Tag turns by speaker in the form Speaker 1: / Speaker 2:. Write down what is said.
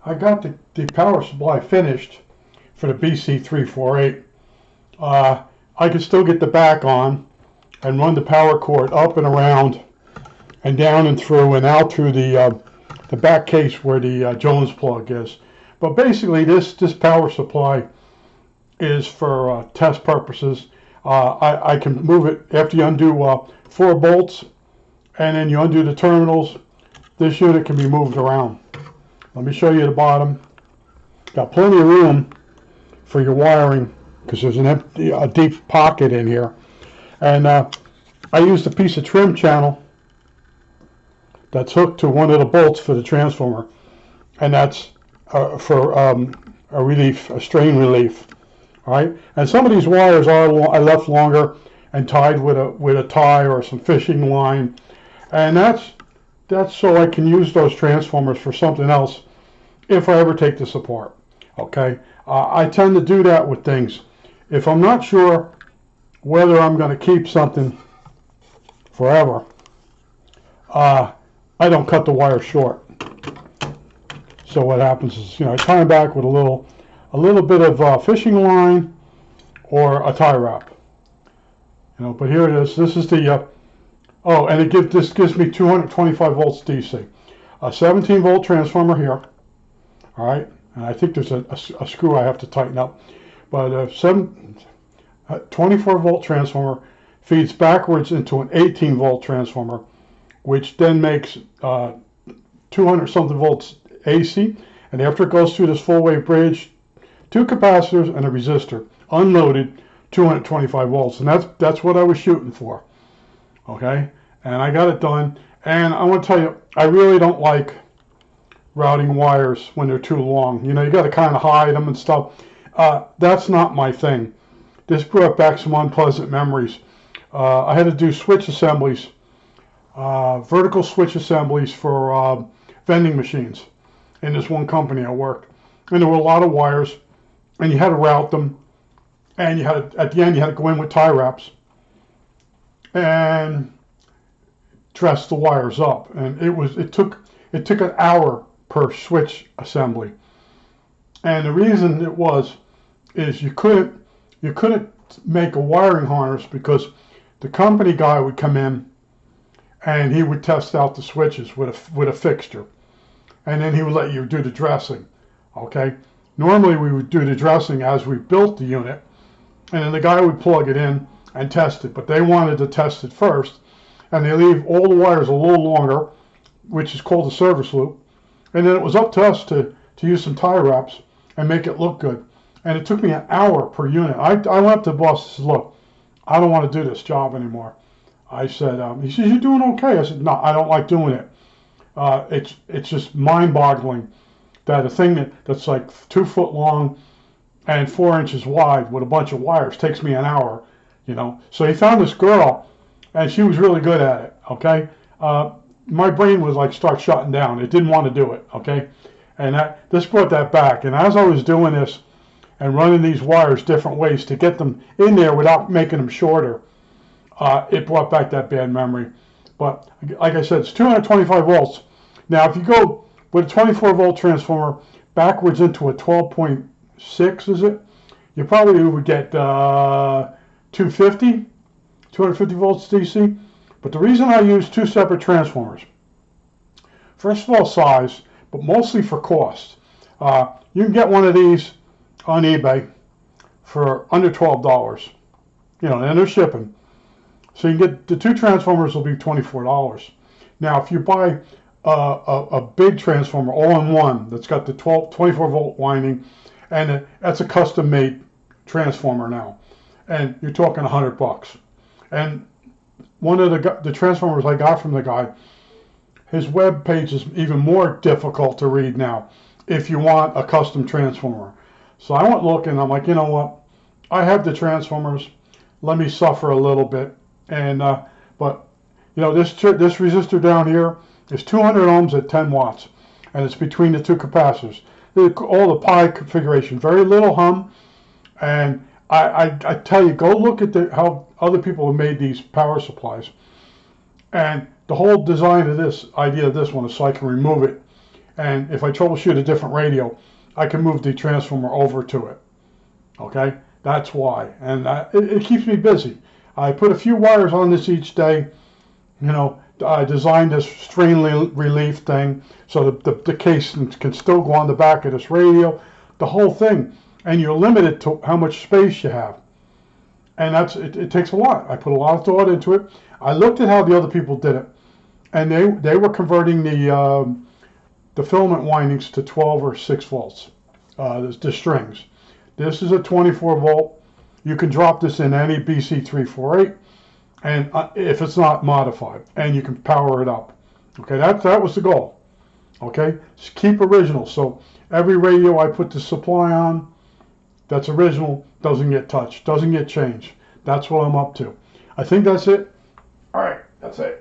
Speaker 1: I got the power supply finished for the BC-348. I could still get the back on and run the power cord up and around and down and through and out through the back case where the Jones plug is. But basically, this power supply is for test purposes. I can move it after you undo 4 bolts and then you undo the terminals. This unit can be moved around. Let me show you the bottom. Got plenty of room for your wiring because there's a deep pocket in here. And I used a piece of trim channel that's hooked to one of the bolts for the transformer, and that's for a strain relief. All right, and some of these wires I left longer and tied with a tie or some fishing line, and that's so I can use those transformers for something else if I ever take this apart. Okay, I tend to do that with things. If I'm not sure whether I'm going to keep something forever, I don't cut the wire short. So what happens is, I tie them back with a little bit of fishing line or a tie wrap. But here it is. This is the oh, and this gives me 225 volts DC. A 17 volt transformer here. All right, and I think there's a screw I have to tighten up. But a 24 volt transformer feeds backwards into an 18 volt transformer, which then makes 200 something volts AC. And after it goes through this full wave bridge, 2 capacitors and a resistor, unloaded, 225 volts. And that's what I was shooting for. Okay, and I got it done. And I want to tell you, I really don't like routing wires when they're too long. You got to kind of hide them and stuff. That's not my thing. This brought back some unpleasant memories. I had to do switch assemblies, vertical switch assemblies for vending machines in this one company I worked. And there were a lot of wires, and you had to route them, and at the end you had to go in with tie wraps and dress the wires up. And it took an hour per switch assembly. And the reason is you couldn't make a wiring harness because the company guy would come in and he would test out the switches with a fixture, and then he would let you do the dressing. Okay, normally we would do the dressing as we built the unit, and then the guy would plug it in and test it, but they wanted to test it first, and they leave all the wires a little longer, which is called a service loop, and then it was up to us to use some tie wraps and make it look good. And it took me an hour per unit. I went up to the boss and said, look, I don't want to do this job anymore. I said, he says, you're doing okay. I said, no, I don't like doing it. It's just mind-boggling that a thing that's like 2 foot long and 4 inches wide with a bunch of wires takes me an hour, So he found this girl, and she was really good at it, okay? My brain was like start shutting down. It didn't want to do it, okay? And this brought that back. And as I was doing this and running these wires different ways to get them in there without making them shorter, it brought back that bad memory. But like I said, it's 225 volts. Now, if you go with a 24 volt transformer backwards into a 12.6, is it? You probably would get 250 volts DC. But the reason I use 2 separate transformers, first of all, size, but mostly for cost. You can get one of these on eBay for under $12, and they're shipping. So you can get the 2 transformers will be $24. Now, if you buy a big transformer all-in-one that's got the 24 volt winding, and that's a custom-made transformer now, and you're talking $100. And one of the transformers I got from the guy, his web page is even more difficult to read now if you want a custom transformer. So I went looking, I'm like, you know what? I have the transformers. Let me suffer a little bit. And but this resistor down here is 200 ohms at 10 watts, and it's between the 2 capacitors. All the pi configuration, very little hum. And I tell you, go look at how other people have made these power supplies. And the whole design of this idea of this one is so I can remove it And if I troubleshoot a different radio, I can move the transformer over to it. Okay, that's why. And it keeps me busy. I put a few wires on this each day. You know, I designed this strain relief thing so that the case can still go on the back of this radio, the whole thing. And you're limited to how much space you have. And it takes a lot. I put a lot of thought into it. I looked at how the other people did it, and they were converting the filament windings to 12 or 6 volts, the strings. This is a 24 volt. You can drop this in any BC-348, and if it's not modified, and you can power it up. Okay, that was the goal. Okay, just keep original. So every radio I put the supply on, that's original, doesn't get touched, doesn't get changed. That's what I'm up to. I think that's it. All right, that's it.